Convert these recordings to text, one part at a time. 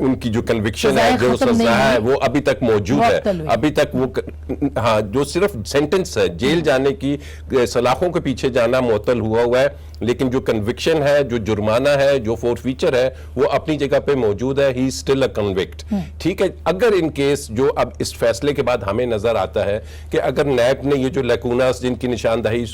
ان کی جو کنوکشن ہے, جو سزا ہے, وہ ابھی تک موجود ہے. ابھی تک وہ ہاں جو صرف سینٹنس ہے, جیل جانے کی سلاخوں کے پیچھے جانا معطل ہوا ہے, لیکن جو کنوکشن ہے, جو جرمانہ ہے, جو فور فیچر ہے, وہ اپنی جگہ پہ موجود ہے. He still a convict. ٹھیک ہے, اگر ان کیس جو اب اس فیصلے کے بعد ہمیں نظر آتا ہے کہ اگر نیب نے یہ جو لیکوناس جن کی نشاندہی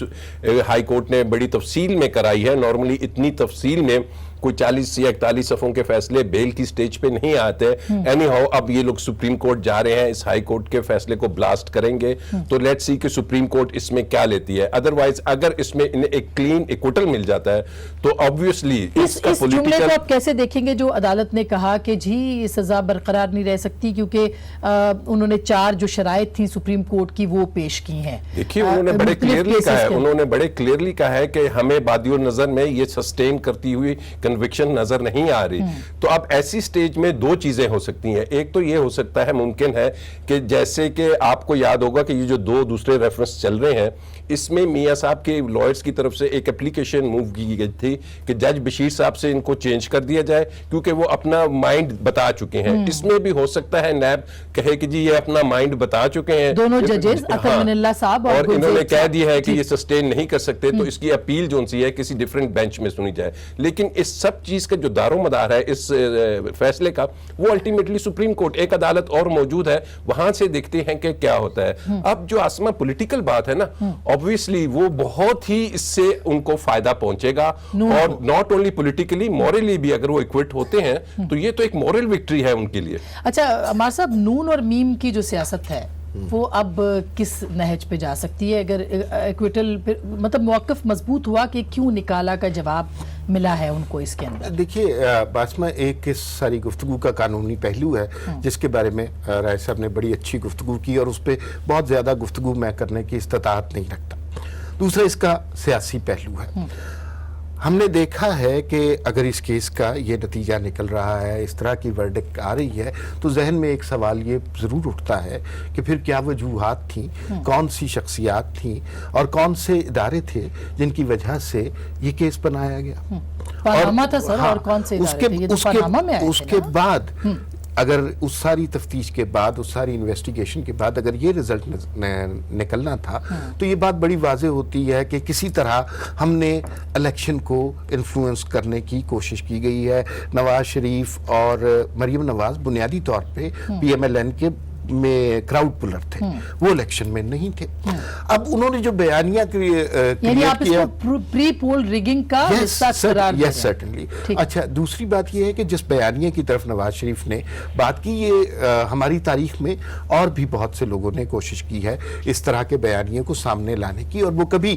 ہائی کورٹ نے بڑی تفصیل میں کرائی ہے, نارملی اتنی تفصیل میں کوئی 40 یا 41 صفحوں کے فیصلے بیل کی سٹیج پہ نہیں آتے. اینی ہاؤ اب یہ لوگ سپریم کورٹ جا رہے ہیں, اس ہائی کورٹ کے فیصلے کو بلاسٹ کریں گے, تو لیٹس سی کہ سپریم کورٹ اس میں کیا لیتی ہے. ادروائز اگر اس میں انہیں ایک کلین ایکوٹل مل جاتا ہے تو آبویسلی اس جملے کو آپ کیسے دیکھیں گے جو عدالت نے کہا کہ جی سزا برقرار نہیں رہ سکتی کیونکہ انہوں نے 4 جو شرائط تھیں سپریم کورٹ کی وہ پیش کی ہیں. دیکھیے انہوں نے بڑے کلیئرلی کہا ہے, انہوں نے بڑے کلیئرلی کہا ہے کہ ہمیں بادی النظر میں یہ سسٹین کرتی ہوئی کنوکشن نظر نہیں آ رہی. تو اب ایسی سٹیج میں 2 چیزیں ہو سکتی ہیں. ایک تو یہ ہو سکتا ہے, ممکن ہے کہ جیسے کہ آپ کو یاد ہوگا کہ یہ جو 2 دوسرے ریفرنس چل رہے ہیں, اس میں میاں صاحب کے لائرز کی طرف سے ایک اپلیکیشن موو کی گئی تھی کہ جج بشیر صاحب سے ان کو چینج کر دیا جائے کیونکہ وہ اپنا مائنڈ بتا چکے ہیں. اس میں بھی ہو سکتا ہے نیب کہے کہ جی یہ اپنا مائنڈ بتا چکے ہیں دونوں ججز اطہر من اللہ صاحب اور انہوں نے کہہ دیا ہے کہ یہ سسٹین نہیں کر سکتے, تو اس کی اپیل جو سی ہے کسی ڈیفرنٹ بینچ میں سنی جائے. لیکن اس سب چیز کا جو دار و مدار ہے اس فیصلے کا, وہ الٹیمیٹلی سپریم کورٹ, ایک عدالت اور موجود ہے, وہاں سے دیکھتے ہیں کہ کیا ہوتا ہے. اب جو آسما پولیٹیکل بات ہے نا, obviously وہ بہت ہی اس سے ان کو فائدہ پہنچے گا, اور not only politically, morally بھی اگر وہ ایکوٹ ہوتے ہیں تو یہ تو ایک مورل وکٹری ہے ان کے لیے. اچھا عمار صاحب, نون اور میم کی جو سیاست ہے وہ اب کس نہج پہ جا سکتی ہے اگر ایکویٹل مطلب موقف مضبوط ہوا کہ کیوں نکالا کا جواب ملا ہے ان کو اس کے اندر؟ دیکھیے باسمہ, ایک اس ساری گفتگو کا قانونی پہلو ہے جس کے بارے میں رائے صاحب نے بڑی اچھی گفتگو کی اور اس پہ بہت زیادہ گفتگو میں کرنے کی استطاعت نہیں رکھتا. دوسرا اس کا سیاسی پہلو ہے. ہم نے دیکھا ہے کہ اگر اس کیس کا یہ نتیجہ نکل رہا ہے, اس طرح کی ورڈکٹ آ رہی ہے, تو ذہن میں ایک سوال یہ ضرور اٹھتا ہے کہ پھر کیا وجوہات تھیں, کون سی شخصیات تھیں اور کون سے ادارے تھے جن کی وجہ سے یہ کیس بنایا گیا. پاناما تھا سر, اور کون سے ادارے تھے؟ یہ تو پاناما میں آئے تھے. اس کے بعد اگر اس ساری تفتیش کے بعد, اس ساری انویسٹیگیشن کے بعد اگر یہ رزلٹ نکلنا تھا تو یہ بات بڑی واضح ہوتی ہے کہ کسی طرح ہم نے الیکشن کو انفلوئنس کرنے کی کوشش کی گئی ہے. نواز شریف اور مریم نواز بنیادی طور پہ پی ایم ایل این کے میں کراؤڈ پلر تھے, وہ الیکشن میں نہیں تھے. اب انہوں نے جو بیانیہ یعنی آپ اس کو پری پول ریگنگ کا حصہ قرار دیا. یس سرٹنلی. اچھا, دوسری بات یہ ہے کہ جس بیانیہ کی طرف نواز شریف نے بات کی, یہ ہماری تاریخ میں اور بھی بہت سے لوگوں نے کوشش کی ہے اس طرح کے بیانیے کو سامنے لانے کی, اور وہ کبھی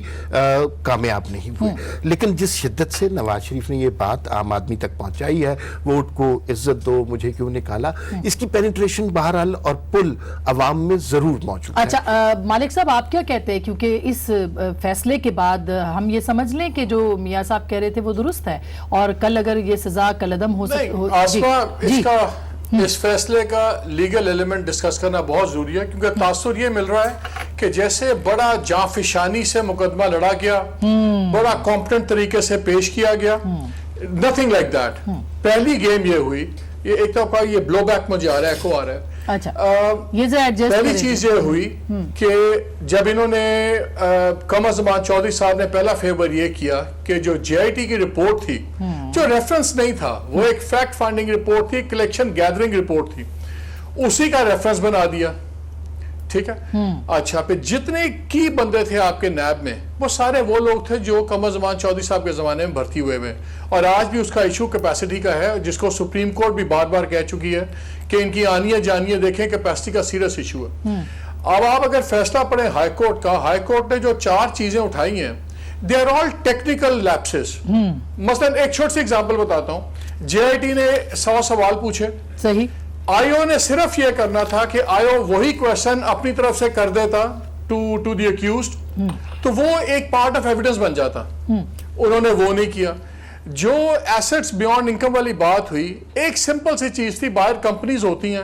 کامیاب نہیں ہوئے. لیکن جس شدت سے نواز شریف نے یہ بات عام آدمی تک پہنچائی ہے, ووٹ کو عزت دو, مجھے کیوں نکالا, اس کی پینیٹریشن بہرحال اور پل عوام میں ضرور موجود ہے. اچھا مالک صاحب, آپ کیا کہتے ہیں, کیونکہ اس فیصلے کے بعد ہم یہ سمجھ لیں کہ جو میاں صاحب کہہ رہے تھے وہ درست ہے, اور کل اگر یہ سزا کالعدم ہو اس فیصلے کا لیگل ایلیمنٹ ڈسکس کرنا بہت ضروری ہے, کیونکہ تاثر یہ مل رہا ہے کہ جیسے بڑا جانفشانی سے مقدمہ لڑا گیا, بڑا کمپٹنٹ طریقے سے پیش کیا گیا, نتھنگ لائک دیٹ. پہلی گیم یہ ہوئی, یہ ایک طرح یہ بلو بیک مجھے آ رہا ہے, کو آ رہا ہے. اچھا, پہلی چیز یہ ہوئی کہ جب انہوں نے قمر زمان چودھری صاحب نے پہلا فیور یہ کیا کہ جو جے آئی ٹی کی رپورٹ تھی, جو ریفرنس نہیں تھا, وہ ایک فیکٹ فائنڈنگ رپورٹ تھی, کلیکشن گیدرنگ رپورٹ تھی, اسی کا ریفرنس بنا دیا. ٹھیک ہے. اچھا, پھر جتنے کی بندے تھے آپ کے نیب میں, وہ سارے وہ لوگ تھے جو قمر زمان چودھری صاحب کے زمانے میں بھرتی ہوئے ہوئے, اور آج بھی اس کا ایشو کیپیسٹی کا ہے, جس کو سپریم کورٹ بھی بار بار کہہ چکی ہے کہ ان کی آنیاں جانیاں دیکھیں, کیپیسٹی کا سیریس ایشو ہے. اب آپ اگر فیصلہ پڑھیں ہائی کورٹ کا, ہائی کورٹ نے جو 4 چیزیں اٹھائی ہیں, they are all technical lapses. مثلا ایک چھوٹی سی ایگزامپل بتاتا ہوں, جے آئی ٹی نے 100 سوال پوچھے, صحیح, آئیو نے صرف یہ کرنا تھا کہ آئیو وہی کویشچن اپنی طرف سے کر دیتا ٹو دی اکیوزڈ, تو وہ ایک پارٹ آف ایویڈنس بن جاتا. انہوں نے وہ نہیں کیا. جو ایسٹس بیونڈ انکم والی بات ہوئی, ایک سمپل سی چیز تھی, باہر کمپنیز ہوتی ہیں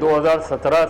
2017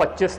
25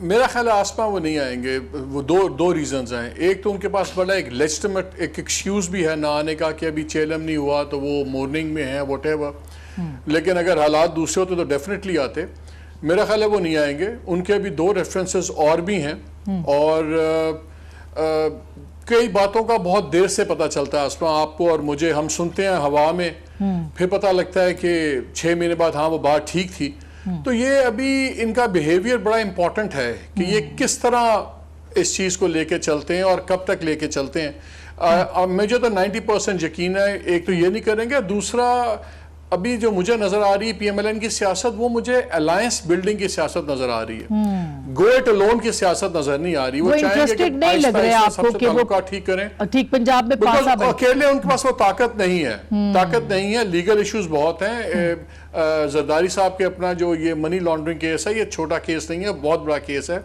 میرا خیال ہے آسما وہ نہیں آئیں گے. وہ دو ریزنز ہیں. ایک تو ان کے پاس بڑا ایک لیجٹمیٹ ایک ایکسکیوز بھی ہے نہ آنے کا کہ ابھی چیلم نہیں ہوا تو وہ مورننگ میں ہیں واٹ ایور. لیکن اگر حالات دوسرے ہوتے تو ڈیفینیٹلی آتے. میرا خیال ہے وہ نہیں آئیں گے. ان کے ابھی 2 ریفرنسز اور بھی ہیں اور کئی باتوں کا بہت دیر سے پتہ چلتا ہے آسما آپ کو اور مجھے. ہم سنتے ہیں ہوا میں پھر پتہ لگتا ہے کہ 6 مہینے بعد ہاں وہ بات ٹھیک تھی. تو یہ ابھی ان کا بیہیویئر بڑا امپورٹنٹ ہے کہ یہ کس طرح اس چیز کو لے کے چلتے ہیں اور کب تک لے کے چلتے ہیں. مجھے تو 90% یقین ہے ایک تو یہ نہیں کریں گے. دوسرا ابھی جو مجھے نظر آ رہی ہے پی ایم ایل این کی سیاست وہ مجھے الائنس بلڈنگ کی سیاست نظر آ رہی ہے. گو اٹ الون کی سیاست نظر نہیں آ رہی. وہ انٹرسٹڈ نہیں لگ رہے آپ کو کہ وہ ٹھیک کریں. ٹھیک پنجاب میں پاسا اکیلے ان کے پاس وہ طاقت نہیں ہے. لیگل ایشوز بہت ہیں. زرداری صاحب کے اپنا جو یہ منی لانڈرنگ کیس ہے یہ چھوٹا کیس نہیں ہے بہت بڑا کیس ہے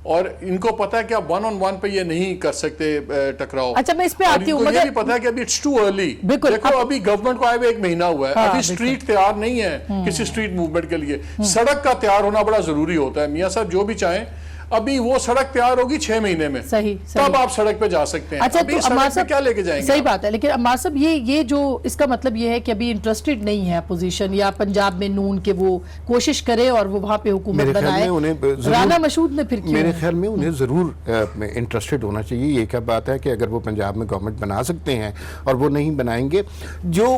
اور ان کو پتا ہے کہ آپ 1 on 1 پہ یہ نہیں کر سکتے ٹکراؤ. اچھا میں اس پہ آتی ہوں. یہ بھی پتا ہے کہ ابھی اٹس ٹو ارلی. دیکھو ابھی گورنمنٹ کو آئے ہوئے 1 مہینہ ہوا ہے. ابھی اسٹریٹ تیار نہیں ہے کسی اسٹریٹ موومنٹ کے لیے. سڑک کا تیار ہونا بڑا ضروری ہوتا ہے. میاں صاحب جو بھی چاہیں ابھی وہ سڑک تیار ہوگی 6 مہینے میں صحیح تب آپ سڑک پہ جا سکتے ہیں. اچھا تو عمار صاحب کیا لے کے جائیں گے؟ صحیح بات ہے. لیکن عمار صاحب یہ جو اس کا مطلب یہ ہے کہ ابھی انٹرسٹڈ نہیں ہے اپوزیشن یا پنجاب میں نون کے وہ کوشش کرے اور وہ وہاں پہ حکومت بنائے. رانا مشہود نے پھر میرے خیال میں انہیں ضرور انٹرسٹڈ ہونا چاہیے. یہ کیا بات ہے کہ اگر وہ پنجاب میں گورنمنٹ بنا سکتے ہیں اور وہ نہیں بنائیں گے جو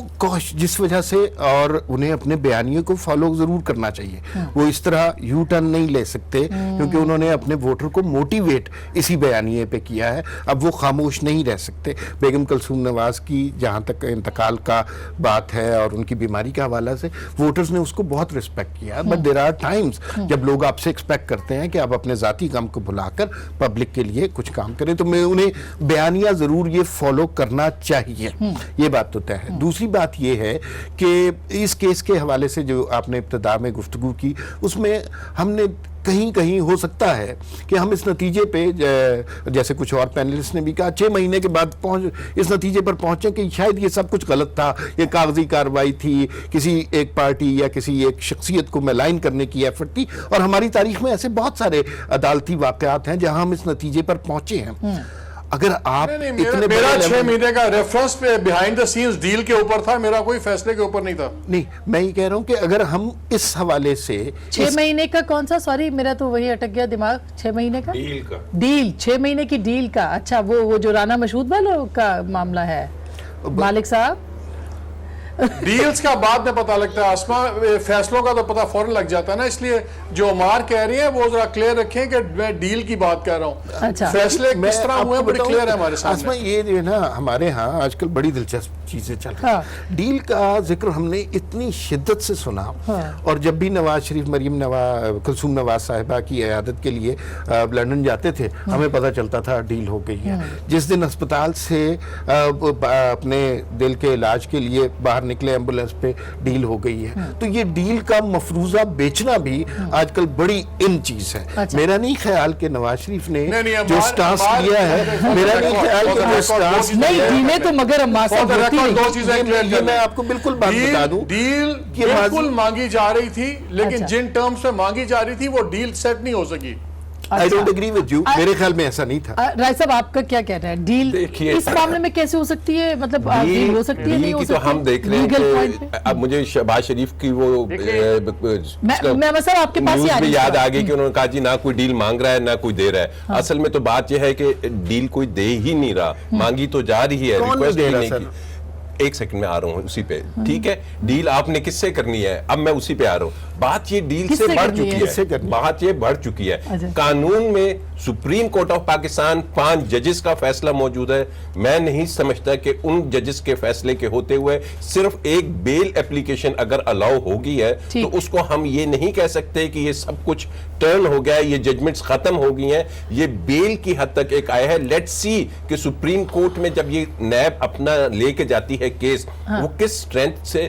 جس وجہ سے اور انہیں اپنے بیانیے کو فالو ضرور کرنا چاہیے. وہ اس طرح یو ٹرن نہیں لے سکتے کیونکہ انہوں نے اپنے ووٹر کو موٹیویٹ اسی بیانیے پہ کیا ہے. اب وہ خاموش نہیں رہ سکتے. بیگم کلثوم نواز کی جہاں تک انتقال کا بات ہے اور ان کی بیماری کے حوالہ سے ووٹرز نے اس کو بہت رسپیکٹ کیا. بٹ دیر آر ٹائمز جب لوگ آپ سے ایکسپیکٹ کرتے ہیں کہ آپ اپنے ذاتی کام کو بھلا کر پبلک کے لیے کچھ کام کریں تو میں انہیں بیانیہ ضرور یہ فالو کرنا چاہیے. یہ بات تو طے ہے. دوسری بات یہ ہے کہ اس کیس کے حوالے سے جو آپ نے ابتدا میں گفتگو کی اس میں ہم نے کہیں ہو سکتا ہے کہ ہم اس نتیجے پہ جیسے کچھ اور پینلسٹ نے بھی کہا 6 مہینے کے بعد اس نتیجے پر پہنچے کہ شاید یہ سب کچھ غلط تھا. یہ کاغذی کارروائی تھی کسی ایک پارٹی یا کسی ایک شخصیت کو ملائن کرنے کی ایفرٹ تھی. اور ہماری تاریخ میں ایسے بہت سارے عدالتی واقعات ہیں جہاں ہم اس نتیجے پر پہنچے ہیں. اگر آپ میرا 6 مہینے کا ریفرنس پہ بیہائنڈ دا سینز ڈیل کے اوپر تھا. میرا کوئی فیصلے کے اوپر نہیں تھا. نہیں میں یہ کہہ رہا ہوں کہ اگر ہم اس حوالے سے 6 مہینے کا کون سا سوری میرا تو وہی اٹک گیا دماغ 6 مہینے کا ڈیل 6 مہینے کی ڈیل کا. اچھا وہ جو رانا مشہود والوں کا معاملہ ہے مالک صاحب ڈیلز کا بعد میں پتہ لگتا ہے آسما. فیصلوں کا تو پتہ فوراً لگ جاتا ہے نا. اس لیے جو عمار کہہ رہی ہیں وہ ذرا کلیئر رکھیں کہ میں ڈیل کی بات کہہ رہا ہوں. فیصلے کس طرح ہوئے ہیں بڑی کلیئر ہے ہمارے سامنے. آسما یہ جو ہے نا ہمارے ہاں آج کل بڑی دلچسپ چیزیں چل رہی ہیں. ڈیل کا ذکر ہم نے اتنی شدت سے سنا اور جب بھی نواز شریف کلثوم نواز صاحبہ کی عیادت کے لیے لندن جاتے تھے ہمیں پتہ چلتا تھا ڈیل ہو گئی ہے. جس دن اسپتال سے اپنے دل کے علاج کے لیے باہر نکلے ایمبولینس پہ ڈیل ہو گئی ہے. تو یہ ڈیل کا مفروضہ بیچنا بھی آج کل بڑی ان چیز ہے. میرا نہیں خیال کہ نواز شریف نے جو سٹانس لیا ہے میرا نہیں خیال کہ وہ سٹانس نہیں ڈیلیں تو مگر عمار صاحب ہوتی نہیں. میں آپ کو بالکل بات بتا دوں ڈیل بالکل مانگی جا رہی تھی لیکن جن ٹرمز میں مانگی جا رہی تھی وہ ڈیل سیٹ نہیں ہو سکی. I don't agree with you. میرے خیال میں ایسا نہیں تھا. رائے صاحب آپ کا کیا کہنا ہے ڈیل اس معاملے میں کیسے ہو سکتی ہے مطلب ڈیل ہو سکتی ہے نہیں ہو سکتی. تو ہم دیکھ رہے ہیں کہ اب مجھے شہباز شریف کی وہ صاحب آپ کے پاس یاد آ گئی کہ انہوں نے کہا جی نہ کوئی ڈیل مانگ رہا ہے نہ کوئی دے رہا ہے. اصل میں تو بات یہ ہے کہ ڈیل کوئی دے ہی نہیں رہا. مانگی تو جا رہی ہے ریکویسٹ نہیں کی. ایک سیکنڈ میں آ رہا ہوں اسی پہ. ٹھیک ہے ڈیل آپ نے کس سے کرنی ہے اب میں اسی پہ آ رہا ہوں. بات یہ ڈیل سے بڑھ چکی ہے. بات یہ بڑھ چکی ہے. قانون میں سپریم کورٹ آف پاکستان 5 ججز کا فیصلہ موجود ہے. میں نہیں سمجھتا کہ ان ججز کے فیصلے کے ہوتے ہوئے صرف ایک بیل اپلیکیشن اگر الاؤ ہوگی ہے تو اس کو ہم یہ نہیں کہہ سکتے کہ یہ سب کچھ ٹرن ہو گیا ہے یہ ججمنٹس ختم ہو گئی ہیں. یہ بیل کی حد تک ایک آیا ہے. لیٹ سی کہ سپریم کورٹ میں جب یہ نیب اپنا لے کے جاتی ہے کیس وہ کس اسٹرینتھ سے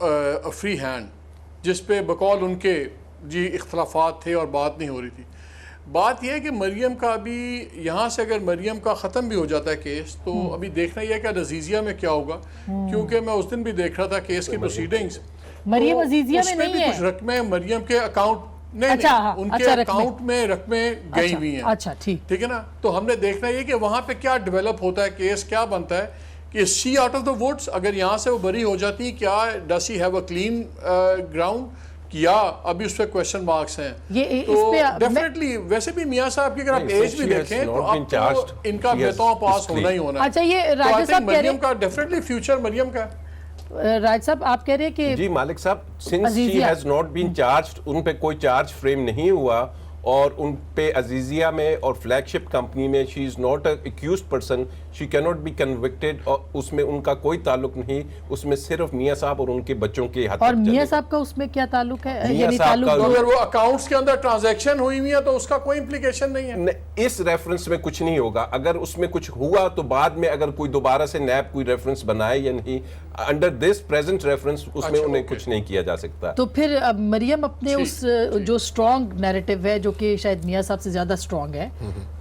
فری ہینڈ جس پہ بقول ان کے جی اختلافات تھے اور بات نہیں ہو رہی تھی. بات یہ ہے کہ مریم کا ابھی یہاں سے اگر مریم کا ختم بھی ہو جاتا ہے کیس تو ابھی دیکھنا یہ ہے کہ عزیزیہ میں کیا ہوگا, کیونکہ میں اس دن بھی دیکھ رہا تھا کیس کی پروسیڈنگز. مریم عزیزیہ میں نہیں ہے, کچھ رقمیں مریم کے اکاؤنٹ نہیں ان کے اکاؤنٹ میں رقمیں گئی ہوئی ہیں. اچھا ٹھیک ہے نا, تو ہم نے دیکھنا یہ کہ وہاں پہ کیا ڈیولپ ہوتا ہے, کیس کیا بنتا ہے کہ she out of the woods اگر یہاں سے وہ بری ہو جاتی, کیا does he have a clean ground, کیا ابھی اس پہ کویسچن مارکس ہیں. تو ڈیفینیٹلی ویسے بھی میاں صاحب کی اگر آپ ایج بھی دیکھیں تو اب تو ان کا بیتوں پاس ہونا ہی ہونا ہے. اچھا یہ راجہ صاحب کہہ رہے مریم کا ڈیفینیٹلی فیوچر مریم کا راج صاحب آپ کہہ رہے ہیں کہ جی مالک صاحب since she has not been charged, ان پہ کوئی چارج فریم نہیں ہوا, اور ان پہ عزیزیہ میں اور فلیگ شپ کمپنی میں she is not an accused person, she cannot be convicted, اور اس میں ان کا کوئی تعلق نہیں, اس میں صرف میاں صاحب اور ان کے بچوں کے حد تک. اور میاں صاحب کا اس میں کیا تعلق ہے, یعنی تعلق اگر وہ اکاؤنٹس کے اندر ٹرانزیکشن ہوئی ہوئی ہے تو اس کا کوئی امپلیکیشن نہیں ہے. اس ریفرنس میں کچھ نہیں ہوگا, اگر اس میں کچھ ہوا تو بعد میں اگر کوئی دوبارہ سے نیب کوئی ریفرنس بنائے یا نہیں, انڈر دس پریزنٹ ریفرنس اس میں انہیں کچھ نہیں کیا جا سکتا. تو پھر مریم اپنے اس جو سٹرونگ نیریٹو ہے جو کہ شاید میاں صاحب سے زیادہ سٹرونگ ہے,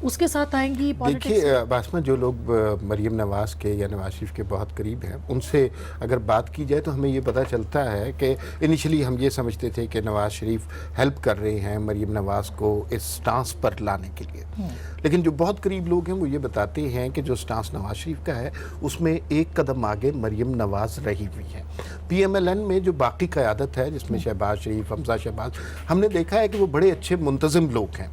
اس کے ساتھ آئیں گی پالیٹکس. دیکھیے باسمہ, جو لوگ مریم نواز کے یا نواز شریف کے بہت قریب ہیں, ان سے اگر بات کی جائے تو ہمیں یہ پتہ چلتا ہے کہ انیشلی ہم یہ سمجھتے تھے کہ نواز شریف ہیلپ کر رہے ہیں مریم نواز کو اس سٹانس پر لانے کے لیے, لیکن جو بہت قریب لوگ ہیں وہ یہ بتاتے ہیں کہ جو سٹانس نواز شریف کا ہے اس میں ایک قدم آگے مریم نواز رہی ہوئی ہے. پی ایم ایل این میں جو باقی قیادت ہے جس میں شہباز شریف, حمزہ شہباز, ہم نے دیکھا ہے کہ وہ بڑے اچھے منتظم لوگ ہیں,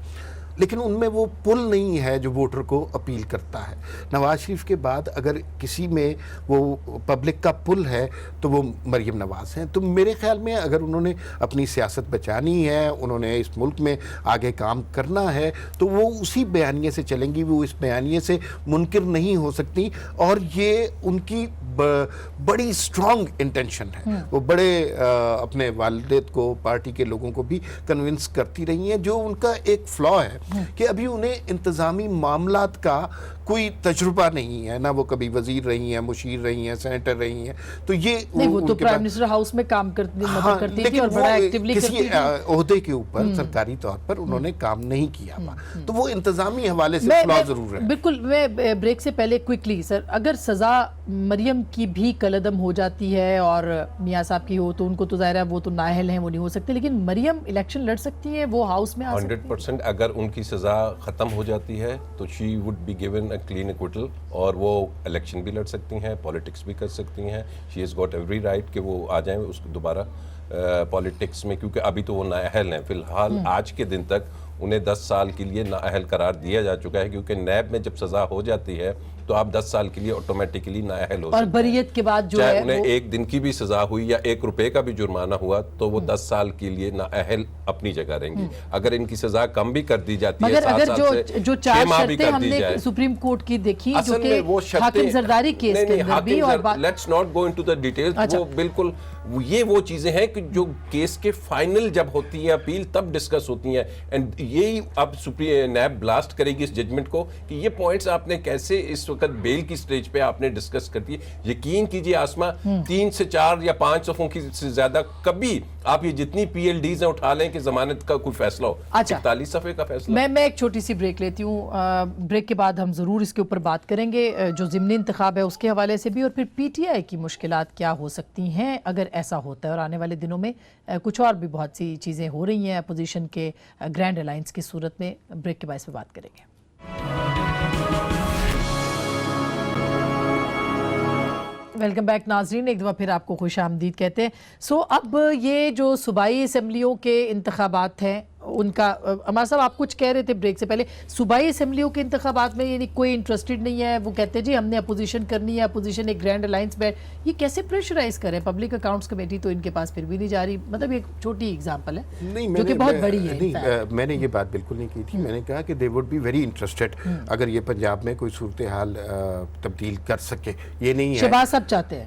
لیکن ان میں وہ پل نہیں ہے جو ووٹر کو اپیل کرتا ہے. نواز شریف کے بعد اگر کسی میں وہ پبلک کا پل ہے تو وہ مریم نواز ہیں. تو میرے خیال میں اگر انہوں نے اپنی سیاست بچانی ہے, انہوں نے اس ملک میں آگے کام کرنا ہے, تو وہ اسی بیانیے سے چلیں گی, وہ اس بیانیے سے منکر نہیں ہو سکتی. اور یہ ان کی بڑی سٹرونگ انٹینشن ہے, وہ بڑے اپنے والد کو, پارٹی کے لوگوں کو بھی کنونس کرتی رہی ہیں. جو ان کا ایک فلا ہے کہ ابھی انہیں انتظامی معاملات کا کوئی تجربہ نہیں ہے, نہ وہ کبھی وزیر رہی ہیں, مشیر رہی ہیں, سینیٹر رہی ہیں. تو یہ نہیں, وہ تو پرائم منسٹر ہاؤس میں کام کرتی تھی اور بڑا ایکٹیولی کرتی تھی. عہدے کے اوپر سرکاری طور پر انہوں نے کام نہیں کیا ہوا, تو وہ انتظامی حوالے سے فلا ضرور ہے. بالکل. میں بریک سے پہلے کوئکلی سر, اگر سزا مریم کی بھی کالعدم ہو جاتی ہے اور میاں صاحب کی ہو تو ان کو تو ظاہر ہے وہ تو نااہل ہیں, وہ نہیں ہو سکتے, لیکن مریم الیکشن لڑ سکتی ہیں, وہ ہاؤس میں آ سکتی ہیں 100%. اگر ان کی سزا ختم ہو جاتی ہے تو she would be given a clean acquittal, اور وہ الیکشن بھی لڑ سکتی ہیں, پالیٹکس بھی کر سکتی ہیں. She has got every right کہ وہ آ جائیں اس کو دوبارہ پالیٹکس میں, کیونکہ ابھی تو وہ نااہل ہیں. فی الحال آج کے دن تک انہیں 10 سال کے لیے نااہل قرار دیا جا چکا ہے, کیونکہ نیب میں جب سزا ہو جاتی ہے تو آپ 10 سال کے لیے آٹومیٹکلی نااہل ہو سکتے ہیں. اور بریت کے بعد جو چاہے ہے انہیں 1 دن کی بھی سزا ہوئی یا 1 روپے کا بھی جرمانہ ہوا تو وہ 10 سال کے لیے نااہل اپنی جگہ رہیں گی. اگر ان کی سزا کم بھی کر دی جاتی ہے, مگر 7 اگر سال سے جو 4 شرطیں ہم نے سپریم کورٹ کی دیکھی جو کہ حاکم زرداری کیس کے اندر بھی, اور let's not go into the details, وہ بالکل یہ وہ چیزیں ہیں کہ جو کیس کے فائنل جب ہوتی ہے اپیل تب ڈسکس ہوتی ہیں. اینڈ یہی اب نیب بلاسٹ کرے گی اس ججمنٹ کو کہ یہ پوائنٹس آپ نے کیسے اس وقت بیل کی سٹیج پہ آپ نے ڈسکس کر دی. یقین کیجئے آسمہ, 3 سے 4 یا 5 صفحوں کی سے زیادہ کبھی آپ یہ جتنی پی ایل ڈیز ہیں اٹھا لیں کہ ضمانت کا کوئی فیصلہ ہو, 41 صفحے کا فیصلہ. میں ایک چھوٹی سی بریک لیتی ہوں, بریک کے بعد ہم ضرور اس کے اوپر بات کریں گے, جو ضمنی انتخاب ہے اس کے حوالے سے بھی, اور پھر پی ٹی آئی کی مشکلات کیا ہو سکتی ہیں اگر ایسا ہوتا ہے. اور آنے والے دنوں میں کچھ اور بھی بہت سی چیزیں ہو رہی ہیں اپوزیشن کے گرینڈ الائنس کی صورت میں. بریک کے بعد اس پہ بات کریں گے. ویلکم بیک ناظرین, ایک دفعہ پھر آپ کو خوش آمدید کہتے ہیں. اب یہ جو صوبائی اسمبلیوں کے انتخابات ہیں ان کا, عمار صاحب آپ کچھ کہہ رہے تھے بریک سے پہلے, صوبائی اسمبلیوں کے انتخابات میں یعنی کوئی انٹرسٹڈ نہیں ہے, وہ کہتے ہیں جی ہم نے اپوزیشن کرنی ہے, اپوزیشن ایک گرینڈ الائنس میں, یہ کیسے پریشرائز کریں؟ پبلک اکاؤنٹس کمیٹی تو ان کے پاس پھر بھی نہیں جا رہی. مطلب ایک چھوٹی ایگزامپل ہے جو کہ بہت بڑی ہے. نہیں, میں نے یہ بات بالکل نہیں کی تھی. میں نے کہا کہ they would be very interested اگر یہ پنجاب میں کوئی صورتحال تبدیل کر سکے. یہ نہیں ہے شہباز صاحب چاہتے ہیں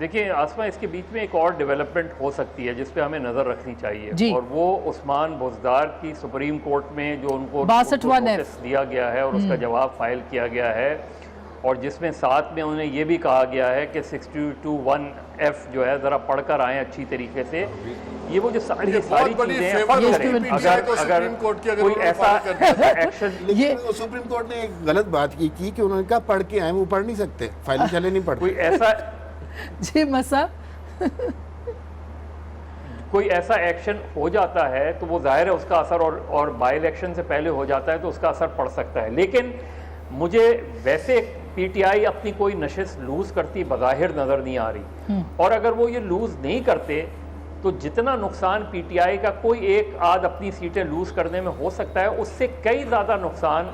دیکھیں آسما، اس کے بیچ میں ایک اور ڈیولپمنٹ ہو سکتی ہے جس پہ ہمیں نظر رکھنی چاہیے، اور وہ عثمان بزدار کی سپریم کورٹ میں جو ان کو نوٹس دیا گیا ہے اور اس کا جواب فائل کیا گیا ہے، اور جس میں ساتھ میں انہیں یہ بھی کہا گیا ہے کہ 621F جو ہے ذرا پڑھ کر آئیں اچھی طریقے سے. یہ وہ جو ساری چیزیں ہیں اگر کوئی ایسا ایکشن، یہ سپریم کورٹ نے ایک غلط بات کی کہ انہوں نے کہا پڑھ کے آئیں، وہ پڑھ نہیں سکتے، فائل چلے نہیں پڑھتے. کوئی ایسا جی مسا کوئی ایسا ایکشن ہو جاتا ہے تو وہ ظاہر ہے اس کا اثر اور بائی الیکشن سے پہلے ہو جاتا ہے تو اس کا اثر پڑ سکتا ہے. لیکن مجھے ویسے پی ٹی آئی اپنی کوئی نشست لوز کرتی بظاہر نظر نہیں آ رہی، اور اگر وہ یہ لوز نہیں کرتے تو جتنا نقصان پی ٹی آئی کا کوئی ایک آدھ اپنی سیٹیں لوز کرنے میں ہو سکتا ہے، اس سے کئی زیادہ نقصان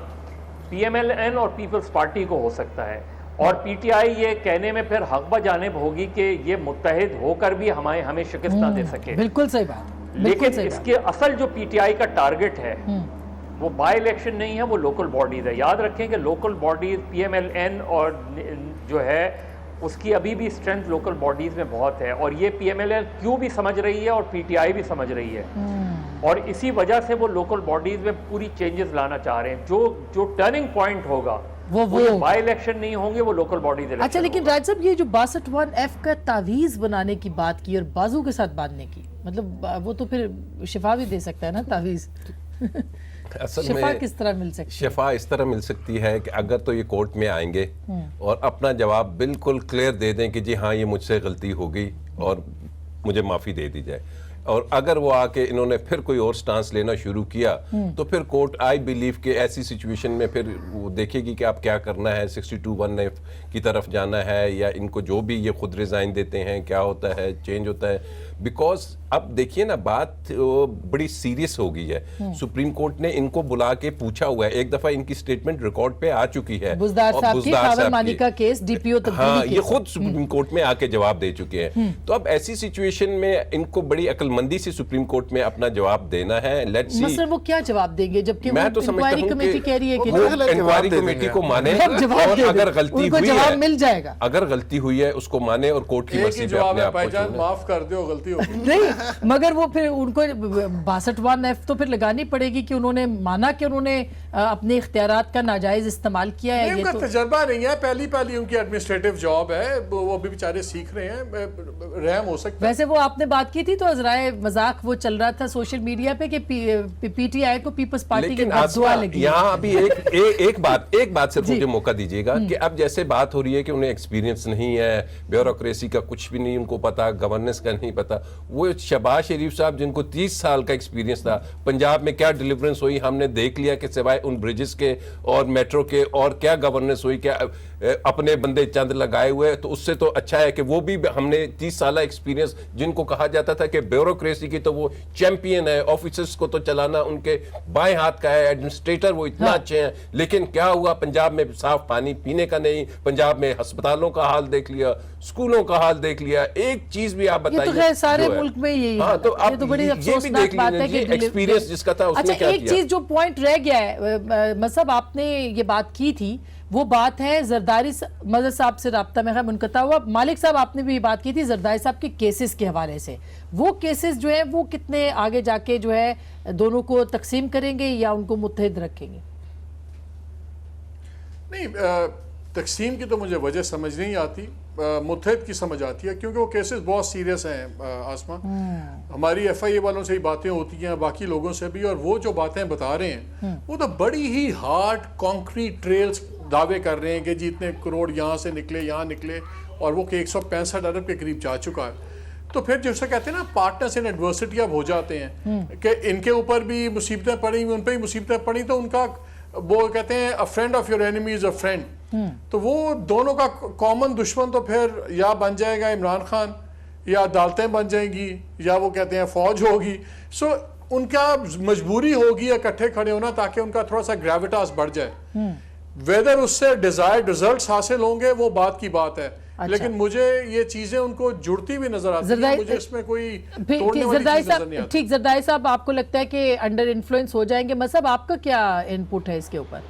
پی ایم ایل این اور پیپلز پارٹی کو ہو سکتا ہے. اور پی ٹی آئی یہ کہنے میں پھر حق بجانب ہوگی کہ یہ متحد ہو کر بھی ہمیں شکست نہ دے سکے. بالکل صحیح بات. لیکن اس کے اصل جو پی ٹی آئی کا ٹارگٹ ہے وہ بائی الیکشن نہیں ہے، وہ لوکل باڈیز ہے. یاد رکھیں کہ local bodies P M L N اور جو ہے اس کی ابھی بھی اسٹرینتھ لوکل باڈیز میں بہت ہے، اور یہ پی ایم ایل این کیوں بھی سمجھ رہی ہے اور پی ٹی آئی بھی سمجھ رہی ہے، اور اسی وجہ سے وہ لوکل باڈیز میں پوری چینجز لانا چاہ رہے ہیں. جو ٹرننگ پوائنٹ ہوگا وہ بائی الیکشن نہیں ہوں گے، وہ لوکل باڈیز الیکشن. اچھا، لیکن راج صاحب یہ جو 62F کا تعویذ بنانے کی بات کی اور بازو کے ساتھ باندھنے کی، مطلب وہ تو پھر شفا بھی دے سکتا ہے نا تعویذ. شفا کس طرح مل سکتی ہے؟ شفا اس طرح مل سکتی ہے کہ اگر تو یہ کورٹ میں آئیں گے اور اپنا جواب بالکل کلیئر دے دیں کہ جی ہاں یہ مجھ سے غلطی ہو گئی اور مجھے معافی دے دی جائے. اور اگر وہ آ کے انہوں نے پھر کوئی اور سٹانس لینا شروع کیا تو پھر کورٹ آئی بیلیو کہ ایسی سچویشن میں پھر وہ دیکھے گی کہ آپ کیا کرنا ہے، 621F کی طرف جانا ہے یا ان کو جو بھی یہ خود ریزائن دیتے ہیں کیا ہوتا ہے، چینج ہوتا ہے. بیکاز اب دیکھیے نا بات بڑی سیریس ہو گئی ہے. سپریم کورٹ نے ان کو بلا کے پوچھا ہوا ہے، ایک دفعہ ان کی سٹیٹمنٹ ریکارڈ پہ آ چکی ہے، بزدار صاحب کی خاور مانی کا کیس ڈی پی او تبدیلی ہاں یہ خود سپریم کورٹ میں آ کے جواب دے چکے ہیں. تو اب ایسی سچویشن میں ان کو بڑی عقل مندی سے سپریم کورٹ میں اپنا جواب دینا ہے. لیٹس سی مثلا وہ کیا جواب دیں گے جبکہ میں تو سمجھتا انکوائری ہوں کمیٹی کہہ رہی ہے کہ وہ انکوائری کمیٹی کو مانے اور اگر غلطی ہوئی ہے مل جائے گا، اگر غلطی ہوئی ہے اس کو مانے اور کورٹ کی مرضی پہ اپنے آپ کو چھوڑیں. معاف کر دو غلطی ہو نہیں مگر وہ پھر ان کو 62F تو پھر لگانی پڑے گی کہ انہوں نے مانا کہ انہوں نے اپنے اختیارات کا ناجائز استعمال کیا ہے. ان کا تجربہ نہیں ہے، پہلی ان کی ایڈمنسٹریٹو جاب ہے، وہ ابھی بیچارے سیکھ رہے ہیں، رحم ہو سکتا ہے. ویسے وہ آپ نے بات کی تھی تو عذرائے مذاق وہ چل رہا تھا سوشل میڈیا پہ کہ پی ٹی آئی کو پیپلز پارٹی کی دعا لگی. یہاں ابھی ایک بات صرف مجھے موقع دیجیے گا کہ اب جیسے بات ہو رہی ہے کہ انہیں ایکسپیرینس نہیں ہے، بیوروکریسی کا کچھ بھی نہیں ان کو پتا، گورننس کا نہیں پتا. وہ شہباز شریف صاحب جن کو 30 سال کا ایکسپیرینس تھا، پنجاب میں کیا ڈیلیورنس ہوئی ہم نے دیکھ لیا کہ سوائے ان برجز کے اور میٹرو کے اور کیا گورننس ہوئی، کیا اپنے بندے چند لگائے ہوئے. تو اس سے تو اچھا ہے کہ وہ بھی ہم نے 30 سالہ ایکسپیرینس جن کو کہا جاتا تھا کہ بیوروکریسی کی تو وہ چیمپئن ہے، آفیسرز کو تو چلانا ان کے بائیں ہاتھ کا ہے، ایڈمنسٹریٹر وہ اتنا اچھے ہیں. لیکن کیا ہوا، پنجاب میں صاف پانی پینے کا نہیں، پنجاب میں ہسپتالوں کا حال دیکھ لیا، اسکولوں کا حال دیکھ لیا. ایک چیز بھی آپ بتائیے. یہ تو خیر سارے ملک میں یہی ہے، یہ تو بڑی افسوسناک بات ہے کہ ایکسپیرینس جس کا تھا اس نے کیا کیا. ایک چیز جو پوائنٹ رہ گیا ہے مصعب، آپ نے یہ بات کی تھی، وہ بات ہے زرداری مظہر صاحب سے رابطہ میں منقطع ہوا. مالک صاحب آپ نے بھی یہ بات کی تھی زرداری صاحب کے کیسز کے حوالے سے. وہ کیسز جو ہیں وہ کتنے آگے جا کے جو ہے دونوں کو تقسیم کریں گے یا ان کو متحد رکھیں گے؟ نہیں، تقسیم کی تو مجھے وجہ سمجھ نہیں آتی، متحد کی سمجھ آتی ہے، کیونکہ وہ کیسز بہت سیریس ہیں. آسما، ہماری ایف آئی اے والوں سے ہی باتیں ہوتی ہیں، باقی لوگوں سے بھی، اور وہ جو باتیں بتا رہے ہیں وہ تو بڑی ہی ہارڈ کانکریٹ ٹریلز دعوے کر رہے ہیں کہ جی اتنے کروڑ یہاں سے نکلے یہاں نکلے، اور وہ کہ 165 ارب کے قریب جا چکا ہے. تو پھر جیسے کہتے ہیں نا پارٹنرز ان ایڈورسٹی اب ہو جاتے ہیں کہ ان کے اوپر بھی مصیبتیں پڑیں، ان پہ ہی مصیبتیں پڑیں، تو ان کا وہ کہتے ہیں a friend of your enemy is a friend. تو وہ دونوں کا کامن دشمن تو پھر یا بن جائے گا عمران خان، یا عدالتیں بن جائیں گی، یا وہ کہتے ہیں فوج ہوگی. سو ان کا مجبوری ہوگی اکٹھے کھڑے ہونا تاکہ ان کا تھوڑا سا گریویٹاس بڑھ جائے. ویدر اس سے ڈیزائرڈ ریزلٹس حاصل ہوں گے وہ بات کی بات ہے. لیکن مجھے یہ چیزیں ان کو جڑتی بھی نظر آتی ہیں، مجھے اس میں کوئی توڑنے والی چیز نظر نہیں آتی. ٹھیک، زرداری صاحب آپ کو لگتا ہے کہ انڈر انفلوئنس ہو جائیں گے. مصعب آپ کا کیا ان پٹ ہے اس کے اوپر؟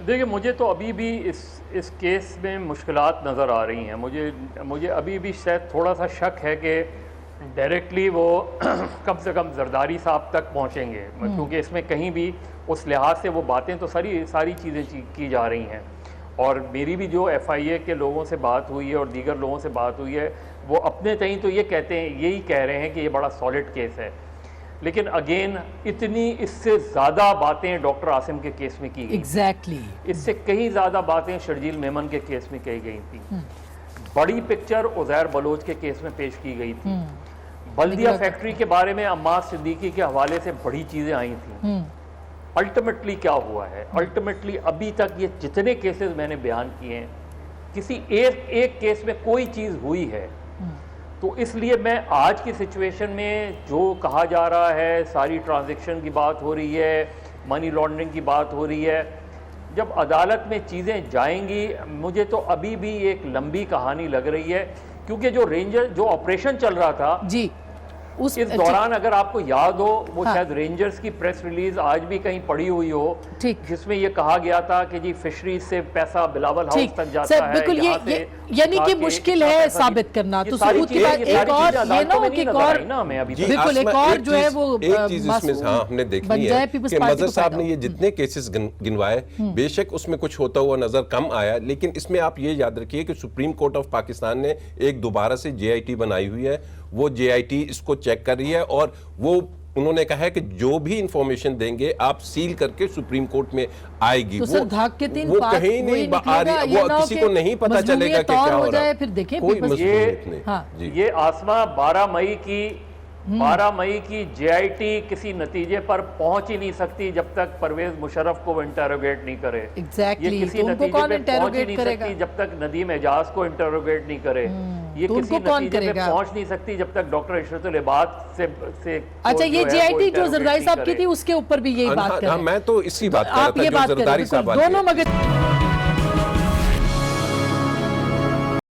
دیکھیں مجھے تو ابھی بھی اس کیس میں مشکلات نظر آ رہی ہیں. مجھے ابھی بھی شاید تھوڑا سا شک ہے کہ ڈائریکٹلی وہ کم سے کم زرداری صاحب تک پہنچیں گے, کیونکہ اس میں کہیں بھی اس لحاظ سے وہ باتیں تو ساری چیزیں کی جا رہی ہیں. اور میری بھی جو ایف آئی اے کے لوگوں سے بات ہوئی ہے اور دیگر لوگوں سے بات ہوئی ہے, وہ اپنے تئیں تو یہی کہہ رہے ہیں کہ یہ بڑا سالڈ کیس ہے. لیکن اگین اتنی اس سے زیادہ باتیں ڈاکٹر عاصم کے کیس میں کی گئی, ایگزیکٹلی اس سے کہیں زیادہ باتیں شرجیل میمن کے کیس میں کہی گئی تھی. بڑی پکچر عزیر بلوچ کے کیس میں پیش کی گئی تھی. بلدیہ فیکٹری کے بارے میں عمار صدیقی کے حوالے سے بڑی چیزیں آئی تھیں. الٹیمیٹلی کیا ہوا ہے؟ الٹیمیٹلی ابھی تک یہ جتنے کیسز میں نے بیان کیے ہیں, کسی ایک کیس میں کوئی چیز ہوئی ہے. تو اس لیے میں آج کی سچویشن میں جو کہا جا رہا ہے, ساری ٹرانزیکشن کی بات ہو رہی ہے, منی لانڈرنگ کی بات ہو رہی ہے, جب عدالت میں چیزیں جائیں گی, مجھے تو ابھی بھی ایک لمبی کہانی لگ رہی ہے. کیونکہ جو آپریشن چل رہا تھا جی اس دوران اگر آپ کو یاد ہو, وہ شاید رینجرز کی پریس ریلیز آج بھی کہیں پڑھی ہوئی ہو, جس میں یہ کہا گیا تھا کہ جی فشریز سے پیسہ بلاول ہاؤس تک جاتا ہے. بالکل, یعنی کہ مشکل ہے ثابت کرنا. تو ثبوت کی بات ایک اور یہ نہ ہو کہ ایک اور بالکل ایک اور جو ہے وہ ایک چیز اس میں ہم نے دیکھنی ہے کہ مظہر صاحب نے یہ جتنے کیسز گنوائے, بے شک اس میں کچھ ہوتا ہوا نظر کم آیا, لیکن اس میں آپ یہ یاد رکھیے کہ سپریم کورٹ آف پاکستان نے ایک دوبارہ سے جے آئی ٹی بنائی ہوئی ہے. وہ جے آئی ٹی اس کو چیک کر رہی ہے اور وہ انہوں نے کہا ہے کہ جو بھی انفارمیشن دیں گے آپ سیل کر کے سپریم کورٹ میں آئے گی. وہ کہیں نہیں آ رہی, وہ کسی کو نہیں پتا چلے گا کہ کیا ہو رہا ہے. کوئی مضمونیت نہیں. یہ آسما 12 مئی کی جے آئی ٹی کسی نتیجے پر پہنچ ہی نہیں سکتی جب تک پرویز مشرف کو انٹروگیٹ نہیں کرے. یہ کسی نتیجے پہ پہنچ ہی نہیں سکتی جب تک ندیم اعجاز کو انٹروگیٹ نہیں کرے. یہ کسی نتیجے پہ پہنچ نہیں سکتی جب تک ڈاکٹر عشرت العباد سے اچھا یہ جے آئی ٹی جو زرداری صاحب کی تھی اس کے اوپر بھی یہی بات کر رہے ہیں. میں تو اسی بات کر رہا تھا جو زرداری صاحب دونوں مگر